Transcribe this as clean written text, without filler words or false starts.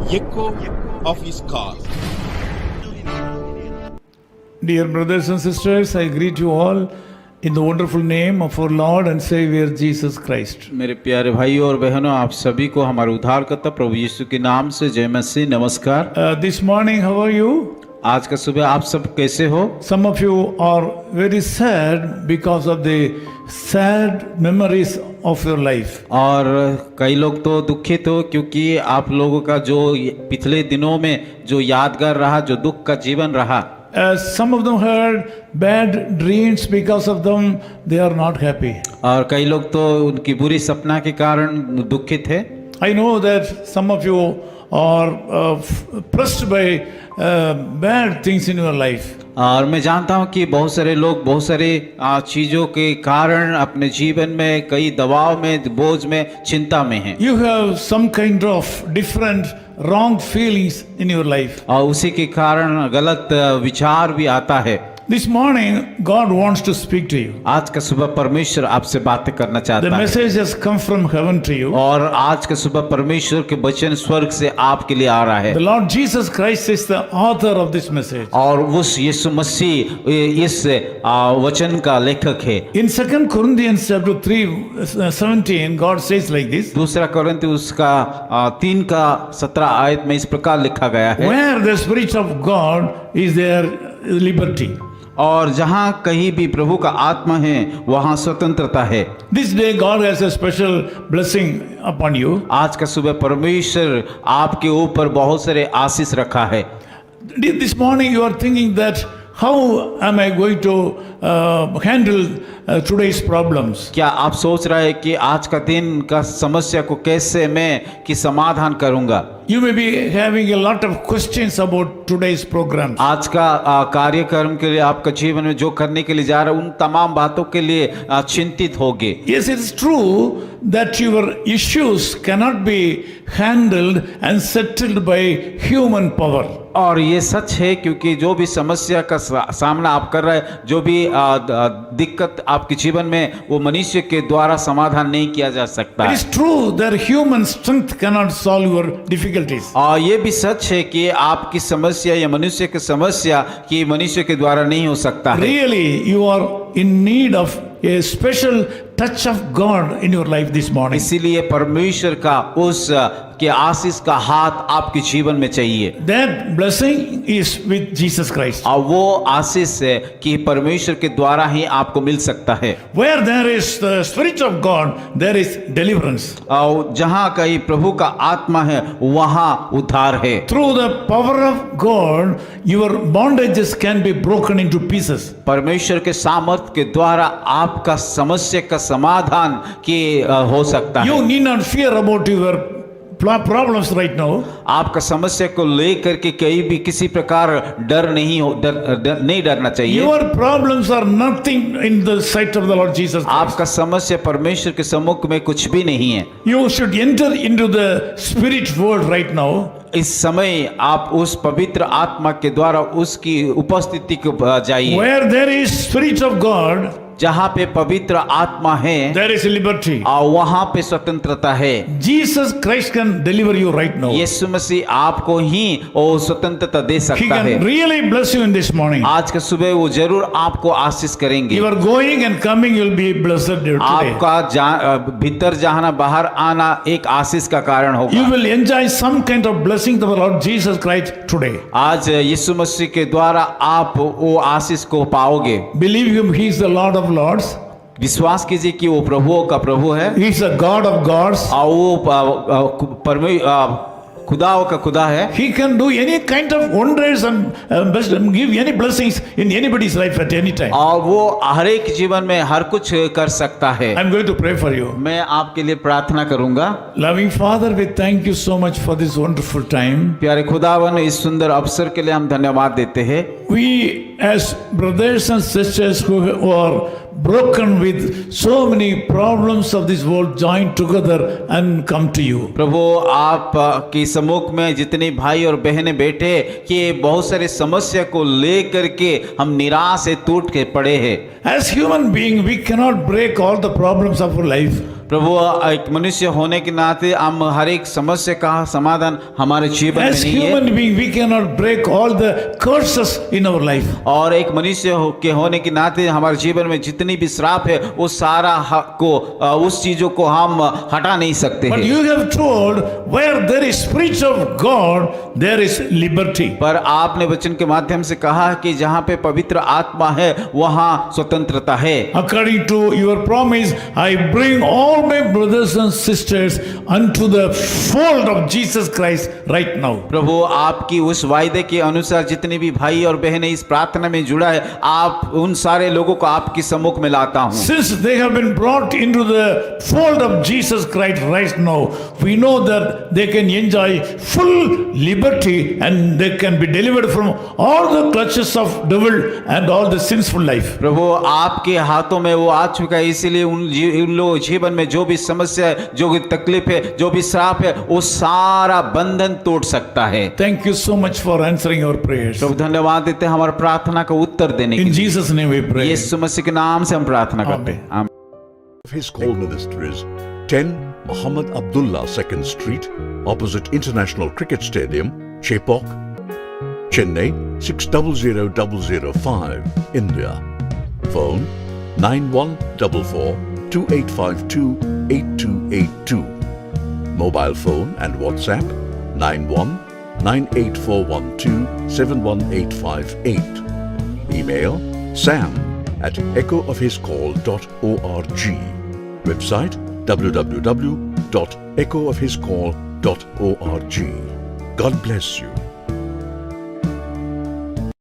echo of his call. Dear brothers and sisters, I greet you all in the wonderful name of our Lord and Savior Jesus Christ. मेरे प्यारे भाइयों और बहनों, आप सभी को हमारे उद्धारकर्ता प्रभु यीशु के नाम से जय मसीह, नमस्कार। This morning, how are you? आज का सुबह आप सब कैसे हो? Some of you are very sad because of the sad memories of your life. और कई लोग तो दुखित हो क्योंकि आप लोगों का जो पिछले दिनों में जो यादगार रहा, जो दुख का जीवन रहा। Some of them had bad dreams because of them they are not happy. और कई लोग तो उनकी बुरी सपना के कारण दुखित है। I know that some of you are pressed by bad things in your life. और मैं जानता हूँ कि बहुत सारे लोग बहुत सारे चीज़ों के कारण अपने जीवन में कई दबाव में, बोझ में, चिंता में हैं। You have some kind of different wrong feelings in your life. और उसी के कारण गलत विचार भी आता है। This morning, God wants to speak to you. आज का सुबह परमेश्वर आपसे बातें करना The चाहता है। message has come from heaven to you. और आज का सुबह परमेश्वर के वचन स्वर्ग से आपके लिए आ रहा है। The Lord Jesus Christ is the author of this message. और उस यीशु मसीह इस वचन का लेखक है। In 2 Corinthians chapter 3:17, God says like this: दूसरा कोरिन्थियों उसका 3 का 17 आयत में इस प्रकार लिखा गया है, Where the Spirit of God is there liberty. और जहाँ कहीं भी प्रभु का आत्मा है वहाँ स्वतंत्रता है। This day God has a special blessing upon you. आज का सुबह परमेश्वर आपके ऊपर बहुत सारे आशीष रखा है। This morning you are thinking that how am I going to handle today's problems? क्या आप सोच रहे हैं कि आज का दिन का समस्या को कैसे मैं कि समाधान करूंगा? You may be having a lot of questions about today's program. आज का कार्यक्रम के लिए आपका जीवन में जो करने के लिए जा रहा है उन तमाम बातों के लिए चिंतित होगे। Yes, it is true that your issues cannot be handled and settled by human power. और ये सच है क्योंकि जो भी समस्या का सामना आप कर रहे हैं, जो भी दिक्कत आपके जीवन में, वो मनुष्य के द्वारा समाधान नहीं किया जा सकता It है। is true that human strength cannot solve your difficulties. और ये भी सच है कि आपकी समस्या या मनुष्य की समस्या कि मनुष्य के द्वारा नहीं हो सकता है। Really, you are in need of a special touch of God in your life this morning. इसीलिए परमेश्वर का उस के आशीष का हाथ आपके जीवन में चाहिए। That blessing is with Jesus Christ. और वो आशीष है कि परमेश्वर के द्वारा ही आपको मिल सकता है। Where there is the Spirit of God, there is deliverance. और जहाँ कहीं प्रभु का आत्मा है वहाँ उद्धार है। Through the power of God, your bondages can be broken into pieces. परमेश्वर के सामर्थ्य के द्वारा आपका समस्या का समाधान हो सकता You है। need not fear about your problems right now. आपका समस्या को लेकर के कहीं भी किसी प्रकार नहीं डरना चाहिए। Your problems are nothing in the sight of the Lord Jesus Christ. आपका समस्या परमेश्वर के सम्मुख में कुछ भी नहीं है। You should enter into the spirit world right now. इस समय आप उस पवित्र आत्मा के द्वारा उसकी उपस्थिति को जाइए। Where there is Spirit of God, जहाँ पे पवित्र आत्मा है there is liberty. और वहाँ पे स्वतंत्रता है। Jesus Christ can deliver you right now. यीशु मसीह आपको ही वो स्वतंत्रता दे He सकता है। can really bless you in this morning. आज के सुबह वो जरूर आपको आशीष करेंगे। You are going and coming, you will be blessed today. आपका भीतर जाना बाहर आना एक आशीष का कारण You होगा। will enjoy some kind of blessing of the Lord Jesus Christ today. आज यीशु मसीह के द्वारा आप वो आशीष को पाओगे। Believe him, he is the Lord of Lords. विश्वास कीजिए कि वो प्रभुओं का प्रभु है He is the God of gods. और वो खुदाओं का खुदा है। He can do any kind of wonders and give any blessings in anybody's life at any time. और वो हर एक जीवन में हर कुछ कर सकता है। I'm going to pray for you. मैं आपके लिए प्रार्थना करूंगा। Loving Father, we thank you so much for this wonderful time. प्यारे खुदावन, इस सुंदर अवसर के लिए हम धन्यवाद देते हैं। We as brothers and sisters who are broken with so many problems of this world join together and come to you. प्रभु आप के सम्मुख में जितने भाई और बहनें बैठे कि बहुत सारे समस्या को लेकर के हम निराश से टूट के पड़े हैं। As human being, we cannot break all the problems of our life. प्रभु एक मनुष्य होने के नाते हम हर एक समस्या का समाधान हमारे जीवन में As नहीं है human being, we cannot break all the curses in our life. और एक मनुष्य के होने के नाते हमारे जीवन में जितनी भी श्राप है वो सारा उस चीजों को हम हटा नहीं सकते But हैं। you have told, where there is Spirit of God, there is liberty. पर आपने वचन के माध्यम से कहा कि जहाँ पे पवित्र आत्मा है वहाँ स्वतंत्रता है। According to your promise, I bring all my brothers and sisters unto the fold of Jesus Christ right now. प्रभु आपकी उस वायदे के अनुसार जितने भी भाई और बहनें इस प्रार्थना में जुड़ा है, आप उन सारे लोगों को आपकी सम्मुख में लाता हूँ। Since they have been brought into the fold of Jesus Christ right now, we know that they can enjoy full liberty and they can be delivered from all the clutches of devil and all the sinful life. प्रभु आपके हाथों में वो आ चुका है, इसीलिए उन लोगों जीवन में जो भी समस्या है, जो भी तकलीफ है, जो भी श्राप है, वो सारा बंधन तोड़ सकता है। Thank you so much for answering our prayers. प्रभु धन्यवाद देते हैं हमारी प्रार्थना का उत्तर देने के In लिए। Jesus' name we pray. यीशु मसीह के नाम से हम प्रार्थना करते हैं। आमीन। His call ministries 10 Muhammad Abdullah 2nd Street, opposite International Cricket Stadium, Chepauk, Chennai 600005, India. Phone 9144 2852 8282. Mobile phone and WhatsApp 91 98412 71858. Email sam@echoofhiscall.org. Website www.echoofhiscall.org. God bless you.